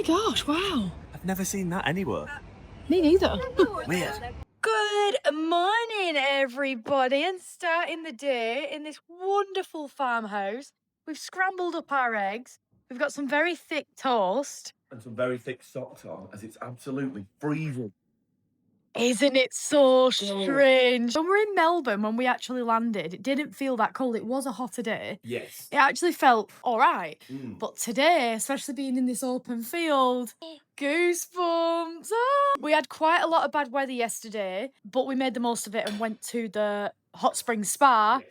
gosh, wow. I've never seen that anywhere. Me neither. Weird. Good morning, everybody, and starting the day in this wonderful farmhouse. We've scrambled up our eggs. We've got some very thick toast. And some very thick socks on, as it's absolutely freezing. Isn't it so strange? When we were in Melbourne, when we actually landed, it didn't feel that cold. It was a hotter day. Yes. It actually felt all right. But today, especially being in this open field, goosebumps. Oh. We had quite a lot of bad weather yesterday, but we made the most of it and went to the hot spring spa. Yes.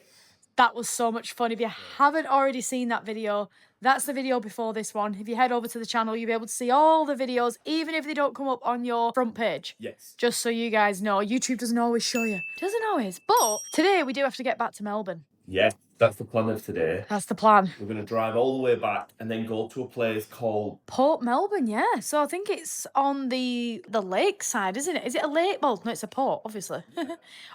That was so much fun. If you haven't already seen that video, that's the video before this one. If you head over to the channel, you'll be able to see all the videos, even if they don't come up on your front page. Yes. Just so you guys know, YouTube doesn't always show you. Doesn't always. But today we do have to get back to Melbourne. Yeah, that's the plan of today. That's the plan. We're going to drive all the way back and then go to a place called Port Melbourne, yeah. So I think it's on the lake side, isn't it? Is it a lake? Well, no, it's a port, obviously.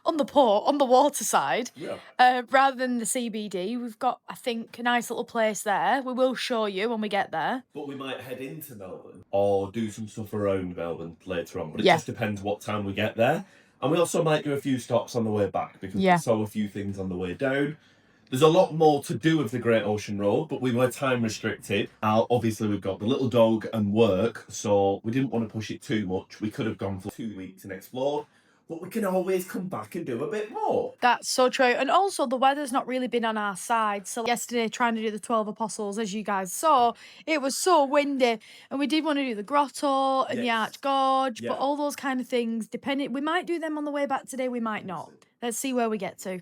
On the port, on the water side. Yeah. Rather than the CBD, we've got, I think, a nice little place there. We will show you when we get there. But we might head into Melbourne or do some stuff around Melbourne later on. But it Yeah. just depends what time we get there. And we also might do a few stops on the way back because Yeah. we saw a few things on the way down. There's a lot more to do with the Great Ocean Road, but we were time restricted. Obviously, we've got the little dog and work, so we didn't want to push it too much. We could have gone for 2 weeks and explored, but we can always come back and do a bit more. That's so true. And also, the weather's not really been on our side. So yesterday, trying to do the 12 Apostles, as you guys saw, it was so windy. And we did want to do the grotto and the Yes. Arch Gorge, Yeah. but all those kind of things, depending, we might do them on the way back today, we might not. Let's see where we get to.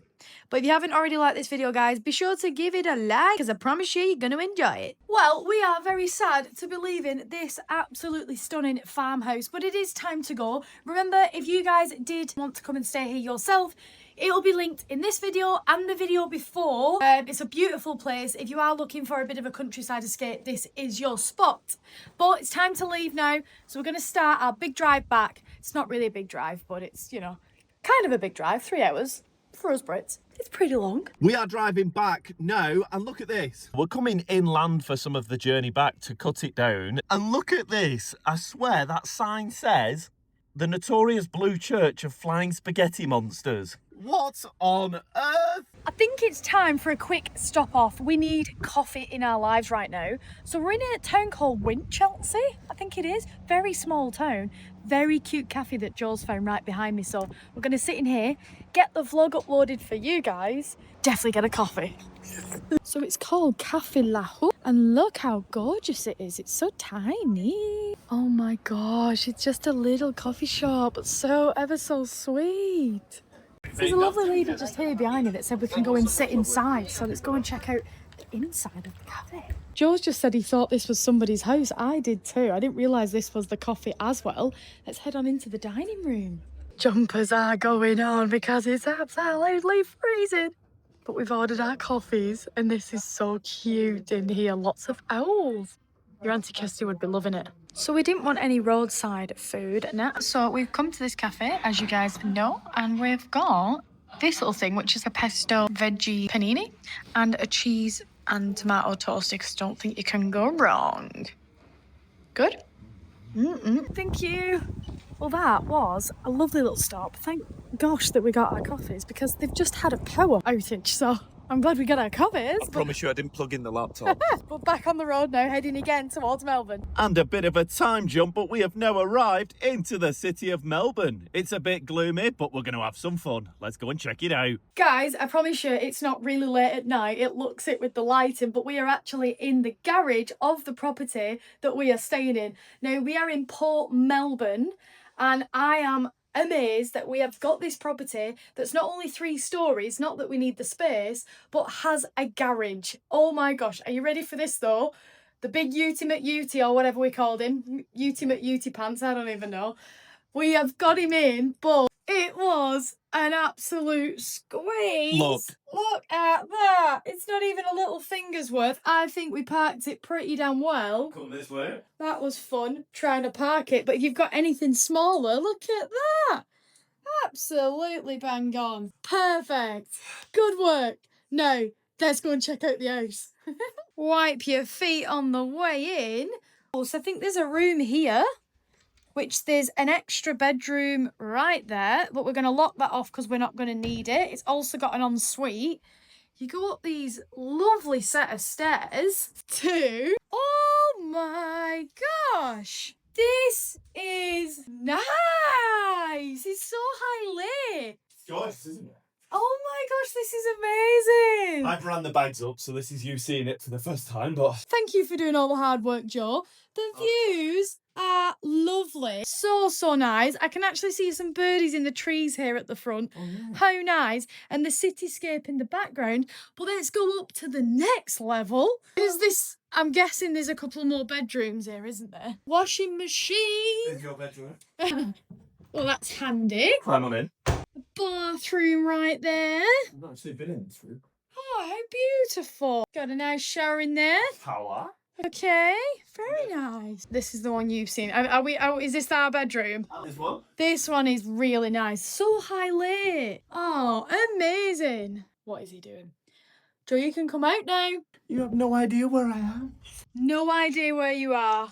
But if you haven't already liked this video, guys, be sure to give it a like, because I promise you, you're going to enjoy it. Well, we are very sad to be leaving this absolutely stunning farmhouse, but it is time to go. Remember, if you guys did want to come and stay here yourself, it'll be linked in this video and the video before. It's a beautiful place. If you are looking for a bit of a countryside escape, this is your spot. But it's time to leave now, so we're going to start our big drive back. It's not really a big drive, but it's, you know, kind of a big drive, 3 hours. For us Brits, it's pretty long. We are driving back now, and look at this. We're coming inland for some of the journey back to cut it down. And look at this. I swear that sign says the notorious Blue Church of Flying Spaghetti Monsters. What on earth? I think it's time for a quick stop off. We need coffee in our lives right now. So we're in a town called Winchelsea, I think it is. Very small town. Very cute cafe that Joe's found right behind me. So we're going to sit in here, get the vlog uploaded for you guys. Definitely get a coffee. So it's called Cafe La Hoot. And look how gorgeous it is. It's so tiny. Oh my gosh, it's just a little coffee shop, but so ever so sweet. There's a lovely lady just here behind me that said we can go and sit inside. So let's go and check out the inside of the cafe. Joe's just said he thought this was somebody's house. I did too. I didn't realise this was the coffee as well. Let's head on into the dining room. Jumpers are going on because it's absolutely freezing. But we've ordered our coffees and this is so cute in here. Lots of owls. Your Auntie Kirsty would be loving it. So we didn't want any roadside food, so we've come to this cafe, as you guys know, and we've got this little thing, which is a pesto veggie panini and a cheese and tomato toast, because I don't think you can go wrong. Good? Thank you. Well, that was a lovely little stop. Thank gosh that we got our coffees, because they've just had a power outage, so I'm glad we got our coffees. I promise you I didn't plug in the laptop. But back on the road now, heading again towards Melbourne. And a bit of a time jump, but we have now arrived into the city of Melbourne. It's a bit gloomy, but we're going to have some fun. Let's go and check it out. Guys, I promise you, it's not really late at night. It looks it with the lighting, but we are actually in the garage of the property that we are staying in. Now, we are in Port Melbourne, and I am amazed that we have got this property that's not only 3 stories, not that we need the space, but has a garage. Oh my gosh, are you ready for this though? The big Ute McUtie, or whatever we called him, Ute McUtie pants, I don't even know. We have got him in, but it was an absolute squeeze. Look at that. It's not even a little finger's worth. I think we parked it pretty damn well. Come this way. That was fun, trying to park it. But if you've got anything smaller, look at that. Absolutely bang on. Perfect. Good work. Now, let's go and check out the house. Wipe your feet on the way in. So I think there's a room here, which there's an extra bedroom right there, but we're going to lock that off because we're not going to need it. It's also got an ensuite. You go up these lovely set of stairs to... Oh my gosh! This is nice! It's so high lit! It's gorgeous, isn't it? Oh my gosh, this is amazing! I've ran the bags up, so this is you seeing it for the first time, but... Thank you for doing all the hard work, Joe. The views are lovely. So nice. I can actually see some birdies in the trees here at the front. Oh, yeah. How nice. And the cityscape in the background. But let's go up to the next level. Is this... I'm guessing there's a couple more bedrooms here, isn't there? Washing machine. There's your bedroom. Well, that's handy. Climb on in. Bathroom right there. I've not actually been in this room. Oh, how beautiful. Got a nice shower in there. Power. Okay, very nice. This is the one you've seen. Is this our bedroom? This one. This one is really nice. So high lit. Oh, amazing. What is he doing? Joe, you can come out now. You have no idea where I am. No idea where you are.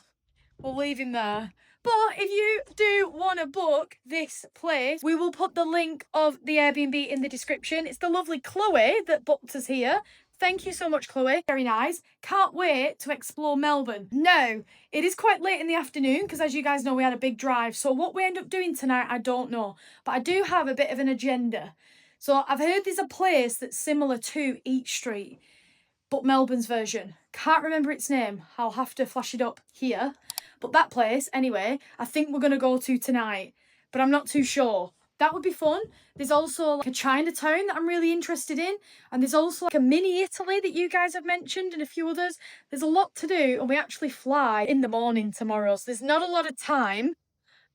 We'll leave him there. But if you do want to book this place, we will put the link of the Airbnb in the description. It's the lovely Chloe that booked us here. Thank you so much, Chloe. Very nice. Can't wait to explore Melbourne. Now, it is quite late in the afternoon because, as you guys know, we had a big drive. So what we end up doing tonight, I don't know. But I do have a bit of an agenda. So I've heard there's a place that's similar to Eat Street, but Melbourne's version. Can't remember its name. I'll have to flash it up here. But that place, anyway, I think we're going to go to tonight. But I'm not too sure. That would be fun. There's also like a Chinatown that I'm really interested in. And there's also like a mini Italy that you guys have mentioned and a few others. There's a lot to do and we actually fly in the morning tomorrow. So there's not a lot of time,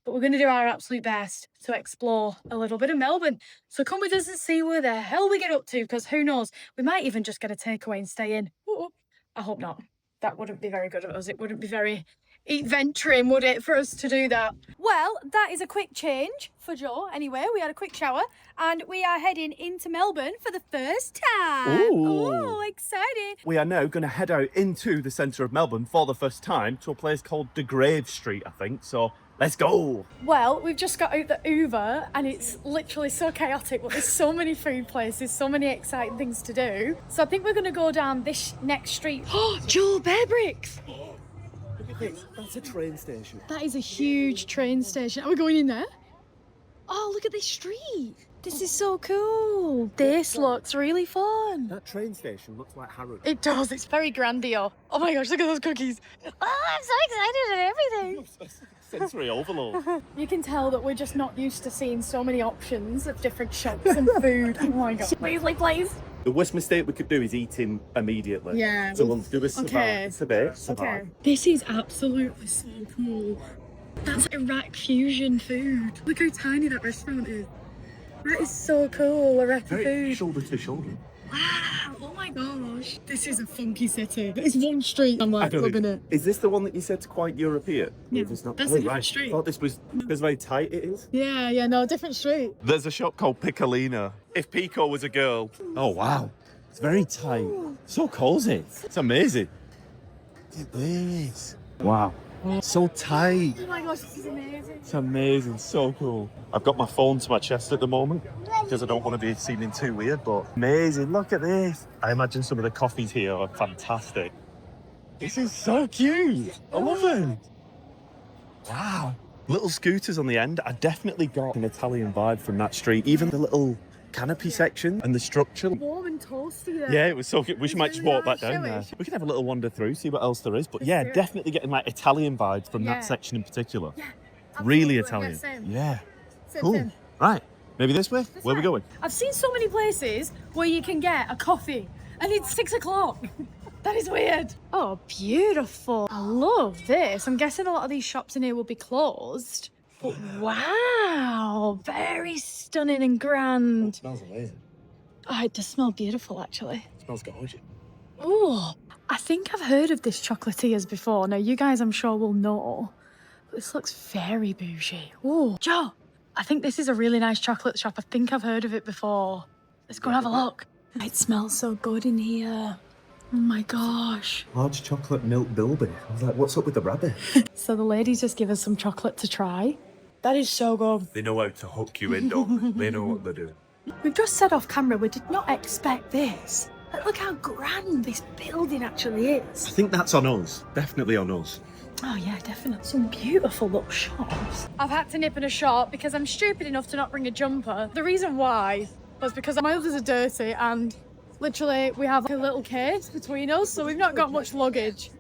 but we're going to do our absolute best to explore a little bit of Melbourne. So come with us and see where the hell we get up to, because who knows, we might even just get a takeaway and stay in. Ooh, I hope not. That wouldn't be very good of us. It wouldn't be very adventuring, would it, for us to do that? Well, that is a quick change for Joe. Anyway, we had a quick shower and we are heading into Melbourne for the first time. Ooh. Oh, exciting. We are now going to head out into the centre of Melbourne for the first time to a place called Degraves Street, I think. So let's go. Well, we've just got out the Uber and it's literally so chaotic, but there's so many food places, so many exciting things to do. So I think we're going to go down this next street. Oh, Joel, Bear Bricks. That's a train station. That is a huge train station. Are we going in there? Oh, look at this street. This is so cool. This looks really fun. That train station looks like Harrod. It does. It's very grandiose. Oh my gosh, look at those cookies. Oh, I'm so excited and everything. Sensory overload. You can tell that we're just not used to seeing so many options of different shops and food. Oh my god. Please. The worst mistake we could do is eat him immediately. Yeah. So we'll do a survive. Okay. It's a bit survive. Okay. This is absolutely so cool. That's Iraq fusion food. Look how tiny that restaurant is. That is so cool, Iraqi Very food. shoulder to shoulder. Wow, oh my gosh. This is a funky city. It's one street. I'm like loving it. Is this the one that you said's quite European? Yeah, It's not. that's Oh, a different right. street. I thought this was because very tight it is. Yeah, no, different street. There's a shop called Piccolina. If Pico was a girl. Oh wow. It's very tight. So cozy. It's amazing. Look at this. Wow. So tight. Oh my gosh, this is amazing. It's amazing. So cool. I've got my phone to my chest at the moment because I don't want to be seeming too weird, but amazing. Look at this. I imagine some of the coffees here are fantastic. This is so cute. I love it. Wow. Little scooters on the end. I definitely got an Italian vibe from that street. Even the little canopy section and the structure. Warm and toasty there. Yeah, it was so good. We might just walk back down Shall there. we? We can have a little wander through, see what else there is. But Let's yeah, do it. definitely getting like Italian vibes from Yeah. that section in particular. Yeah. Really absolutely. Italian. Yeah, Yeah. Cool. Right. Maybe this way? Where are we going? I've seen so many places where you can get a coffee and it's 6 o'clock. That is weird. Oh, beautiful. I love this. I'm guessing a lot of these shops in here will be closed. But wow, very stunning and grand. Smells amazing. Oh, it does smell beautiful, actually. Smells gorgeous. Oh, I think I've heard of this chocolatiers before. Now, you guys, I'm sure, will know. But this looks very bougie. Oh, Joe, I think this is a really nice chocolate shop. I think I've heard of it before. Let's go and have a look. It smells so good in here. Oh my gosh. Large chocolate milk bilby. I was like, what's up with the rabbit? So the ladies just give us some chocolate to try. That is so good. They know how to hook you in, don't they? They know what they're doing. We've just said off camera we did not expect this. But look how grand this building actually I is. think that's on us. Definitely on us. Oh yeah, definitely. Some beautiful little shops. I've had to nip in a shop because I'm stupid enough to not bring a jumper. The reason why was because my others are dirty and literally we have like a little case between us, so we've not got much luggage.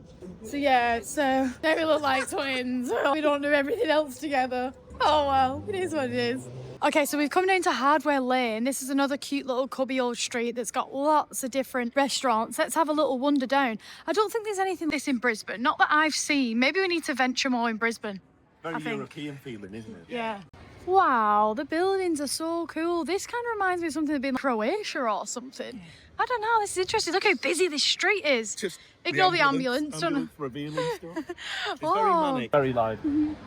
So yeah, so now we look like twins. We don't do everything else together. Oh well, it is what it is. Okay, so we've come down to Hardware Lane. This is another cute little cubby old street that's got lots of different restaurants. Let's have a little wander down. I don't think there's anything like this in Brisbane, not that I've seen. Maybe we need to venture more in Brisbane. Very European feeling, isn't it? Yeah. Wow, the buildings are so cool. This kind of reminds me of something in Croatia or something. I don't know, this is interesting. Look how busy this street is. Just ignore the ambulance. Revealing stuff. It's Oh. very manic. Very live.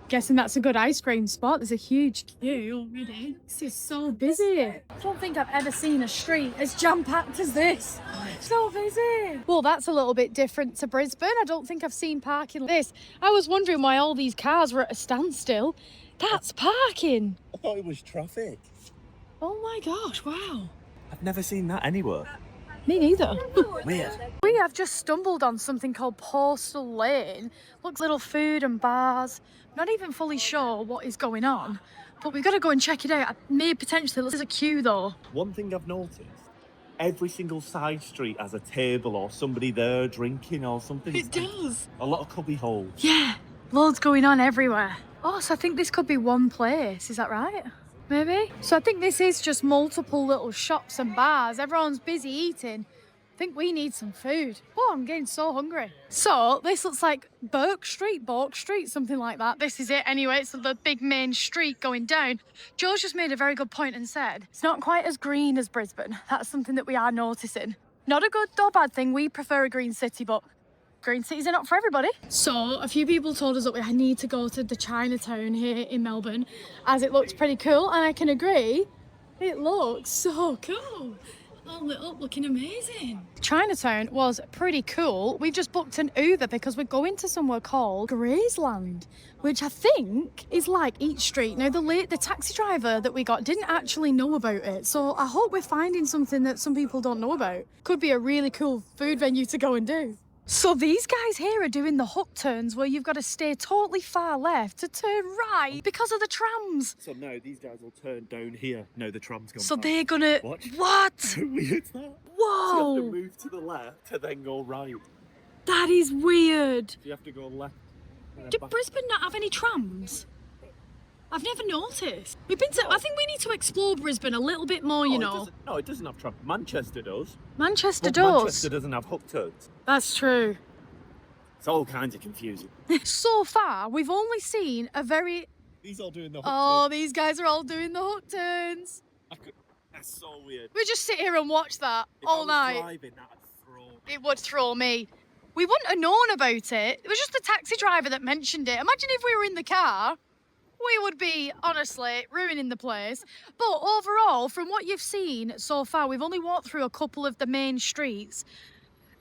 Guessing that's a good ice cream spot. There's a huge queue already. This is so busy. I don't think I've ever seen a street as jam-packed as this. So busy. Well, that's a little bit different to Brisbane. I don't think I've seen parking like this. I was wondering why all these cars were at a standstill. That's parking. I thought it was traffic. Oh my gosh, wow. I've never seen that anywhere. Me neither. Weird. We have just stumbled on something called Postal Lane. Looks little food and bars. Not even fully sure what is going on, but we've got to go and check it out. Maybe potentially there's a queue though. One thing I've noticed, every single side street has a table or somebody there drinking or something. It does. A lot of cubby holes. Yeah, loads going on everywhere. Oh, so I think this could be one place. Is that right? Maybe. So I think this is just multiple little shops and bars. Everyone's busy eating. I think we need some food. Oh, I'm getting so hungry. So this looks like Bourke Street, something like that. This is it anyway. It's the big main street going down. Joe's just made a very good point and said it's not quite as green as Brisbane. That's something that we are noticing. Not a good or bad thing. We prefer a green city, but green cities are not for everybody. So a few people told us that we need to go to the Chinatown here in Melbourne as it looks pretty cool, and I can agree, it looks so cool. All lit up, looking amazing. Chinatown was pretty cool. We've just booked an Uber because we're going to somewhere called Grazeland, which I think is like Eat Street. Now the taxi driver that we got didn't actually know about it, so I hope we're finding something that some people don't know about. Could be a really cool food venue to go and do. So these guys here are doing the hook turns where you've got to stay totally far left to turn right because of the trams. So now these guys will turn down here. No, the tram's gone. So past. they're gonna... What? What? How weird is that? Whoa! So you have to move to the left to then go right. That is weird. You have to go left. Did Brisbane not have any trams? I've never noticed. I think we need to explore Brisbane a little bit more, you know. No, it doesn't have trams. Manchester does. Manchester But does. Manchester doesn't have hook turns. That's true. It's all kinds of confusing. So far, we've only seen a very... These all doing the hook Oh, turns. these guys are all doing the hook turns. That's so weird. We just sit here and watch that If all I was night. driving, that'd throw me. It would throw me. We wouldn't have known about it. It was just the taxi driver that mentioned it. Imagine if we were in the car. We would be, honestly, ruining the place. But overall, from what you've seen so far, we've only walked through a couple of the main streets.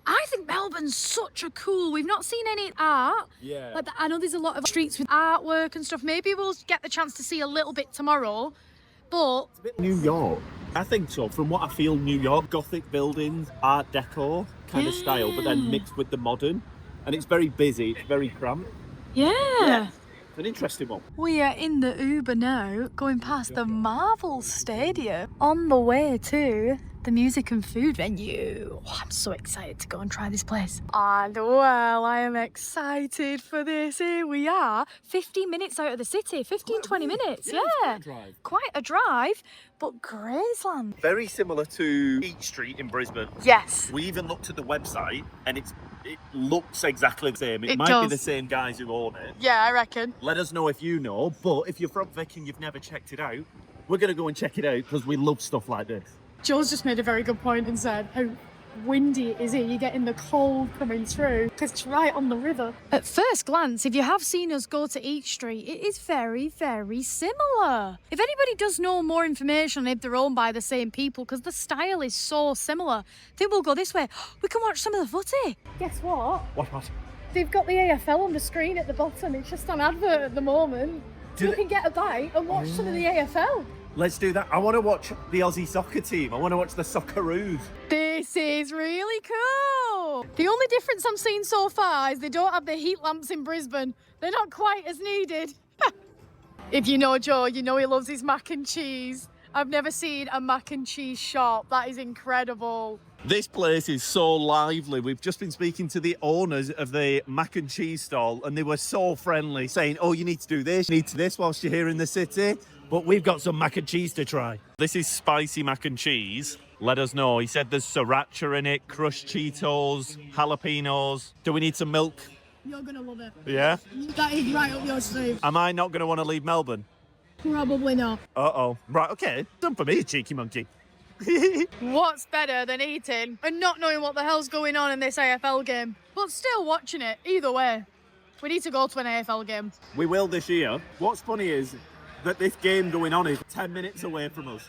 I think Melbourne's such a cool... We've not seen any art. Yeah. Like I know there's a lot of streets with artwork and stuff. Maybe we'll get the chance to see a little bit tomorrow. But... It's a bit New York. I think so. From what I feel, New York, Gothic buildings, Art Deco kind of style, but then mixed with the modern. And it's very busy. It's very cramped. yeah. It's an interesting one. We are in the Uber now, going past the Marvel Stadium, on the way to the music and food venue. Oh, I'm so excited to go and try this place. And well, I am excited for this. Here we are, 15 minutes out of the city, 20 minutes, yeah. Quite a drive, but Grazeland. Very similar to Eat Street in Brisbane. Yes. We even looked at the website and it looks exactly the same. It might does. be the same guys who own it. Yeah, I reckon. Let us know if you know, but if you're from Vic and you've never checked it out, we're going to go and check it out because we love stuff like this. Joe's just made a very good point and said, how windy it is here. You're getting the cold coming through because it's right on the river. At first glance, if you have seen us go to each street, it is very, very similar. If anybody does know more information if they're owned by the same people, because the style is so similar, I think we'll go this way. We can watch some of the footy. Guess what? What? They've got the AFL on the screen at the bottom. It's just on advert at the moment. You can get a bite and watch some of the AFL. Let's do that. I want to watch the Aussie soccer team. I want to watch the Socceroos. This is really cool. The only difference I'm seeing so far is they don't have the heat lamps in Brisbane. They're not quite as needed. If you know Joe, you know he loves his mac and cheese. I've never seen a mac and cheese shop. That is incredible. This place is so lively. We've just been speaking to the owners of the mac and cheese stall, and they were so friendly, saying, oh, you need to do this, you need to do this whilst you're here in the city. But we've got some mac and cheese to try. This is spicy mac and cheese. Let us know. He said there's sriracha in it, crushed Cheetos, jalapenos. Do we need some milk? You're going to love it. Yeah? That is right up your sleeve. Am I not going to want to leave Melbourne? Probably not. Uh-oh. Right, okay. Done for me, cheeky monkey. What's better than eating and not knowing what the hell's going on in this AFL game, but still watching it? Either way, we need to go to an AFL game. We will this year. What's funny is that this game going on is 10 minutes away from us.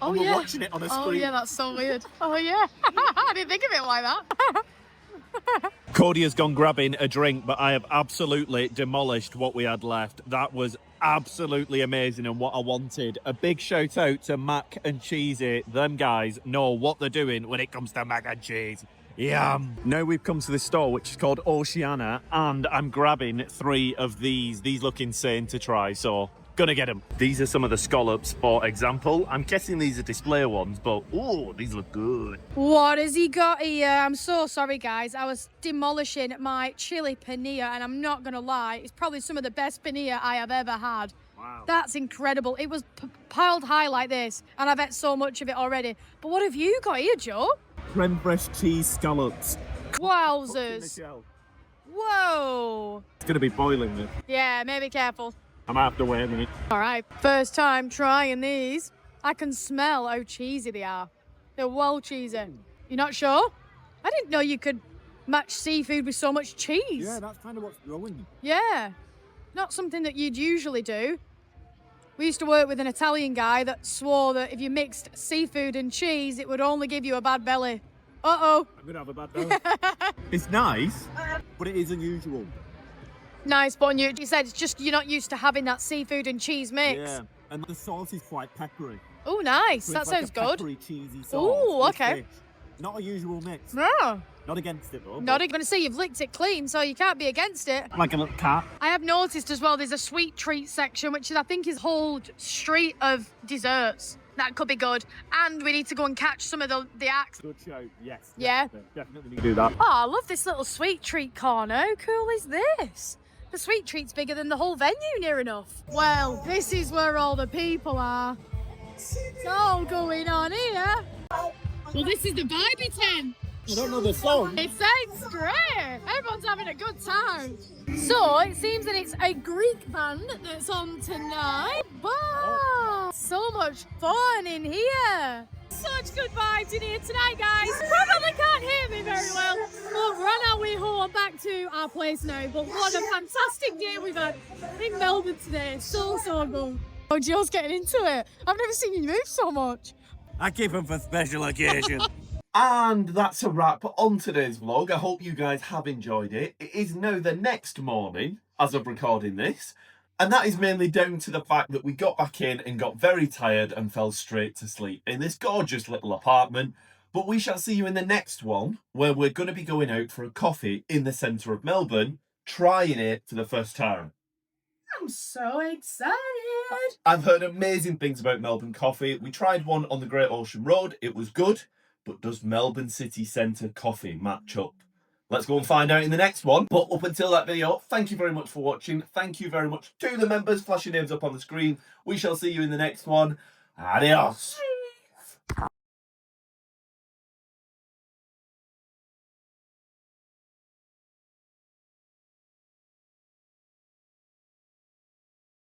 Oh, and we're yeah. watching it on a screen. Oh, yeah, that's so weird. Oh, yeah. I didn't think of it like that. Cody has gone grabbing a drink, but I have absolutely demolished what we had left. That was absolutely amazing and what I wanted. A big shout out to Mac and Cheesy. Them guys know what they're doing when it comes to mac and cheese. Yum. Now we've come to this store which is called Oceana, and I'm grabbing 3 of these. These look insane to try, so gonna get them. These are some of the scallops, for example. I'm guessing these are display ones, but oh, these look good. What has he got here? I'm so sorry, guys. I was demolishing my chili paneer, and I'm not gonna lie, it's probably some of the best paneer I have ever had. Wow. That's incredible. It was piled high like this, and I've ate so much of it already. But what have you got here, Joe? Creme fraiche cheese scallops. Wowzers. Whoa. It's gonna be boiling this. Yeah, maybe careful. I might have to wait a minute. All right, first time trying these. I can smell how cheesy they are. They're well cheesy. You're not sure? I didn't know you could match seafood with so much cheese. Yeah, that's kind of what's growing. Yeah, not something that you'd usually do. We used to work with an Italian guy that swore that if you mixed seafood and cheese, it would only give you a bad belly. Uh-oh. I'm gonna have a bad belly. It's nice, but it is unusual. Nice, but you said it's just you're not used to having that seafood and cheese mix. Yeah, and the sauce is quite peppery. Oh, nice. So that it's like sounds a good. peppery, cheesy sauce. Ooh, with okay. fish. Not a usual mix. No. Not against it though. Not going to say you've licked it clean, so you can't be against it. Like a little cat. I have noticed as well there's a sweet treat section, which is, I think is a whole street of desserts. That could be good. And we need to go and catch some of the acts. Good show, yes. Yeah. Definitely need to do that. Oh, I love this little sweet treat corner. How cool is this? The sweet treat's bigger than the whole venue, near enough. Well, this is where all the people are. It's all going on here. Well, this is the Vibey tent. I don't know the song. It sounds great. Everyone's having a good time. So it seems that it's a Greek band that's on tonight. Wow, so much fun in here. Such good vibes in here tonight, guys. Probably can't hear me very well, but we're on our way home back to our place now. But what a fantastic day we've had in Melbourne today. So good. Oh, Joe's getting into it. I've never seen you move so much. I keep them for special occasions. And that's a wrap on today's vlog. I hope you guys have enjoyed it. It is now the next morning as of recording this. And that is mainly down to the fact that we got back in and got very tired and fell straight to sleep in this gorgeous little apartment. But we shall see you in the next one, where we're going to be going out for a coffee in the centre of Melbourne, trying it for the first time. I'm so excited. I've heard amazing things about Melbourne coffee. We tried one on the Great Ocean Road. It was good. But does Melbourne city centre coffee match up? Let's go and find out in the next one. But up until that video, thank you very much for watching. Thank you very much to the members. Flash your names up on the screen. We shall see you in the next one. Adios.